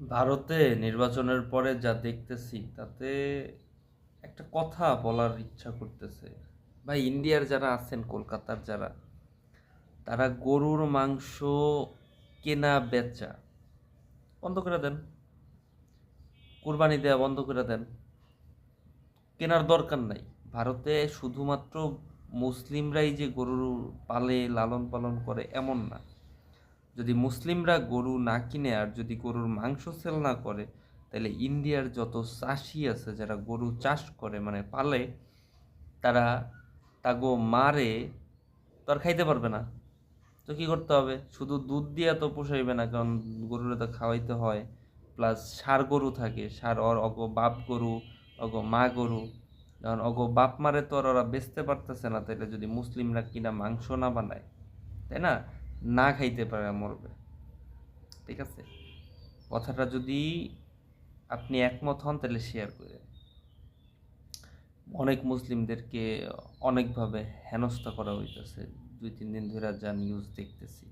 ভারতে নির্বাচনের পরে যা দেখতেছি তাতে একটা কথা বলার ইচ্ছা করতেছে। ভাই, ইন্ডিয়ার যারা আছেন, কলকাতার যারা, তারা গরুর মাংস কেনা বেচা বন্ধ করে দেন, কুরবানি দেওয়া বন্ধ করে দেন, কেনার দরকার নাই। ভারতে শুধুমাত্র মুসলিমরাই যে গরু পালে, লালন পালন করে এমন না। যদি মুসলিমরা গরু না কিনে আর যদি গরুর মাংস সেল না করে, তাহলে ইন্ডিয়ার যত চাষি আছে যারা গরু চাষ করে মানে পালে, তারা তাগো মারে তো আর খাইতে পারবে না। তো কি করতে হবে? শুধু দুধ দিয়া তো পোষাইবে না, কারণ গরুরে তো খাওয়াইতে হয়। প্লাস ষাঁড় গরু থাকে, ষাঁড় বাপ গরু, মা গরু। কারণ বাপ মারে তো আর ওরা বেচতে পারতেছে না, তাইলে যদি মুসলিমরা কিনা মাংস না বানায়, তাই না, না খাইতে পারে মরবে। ঠিক আছে, কথাটা যদি আপনি একমত হন তাহলে শেয়ার করে। অনেক মুসলিমদেরকে অনেকভাবে হেনস্থা করা হইতেছে, 2-3 দিন ধরে যা নিউজ দেখতেছি।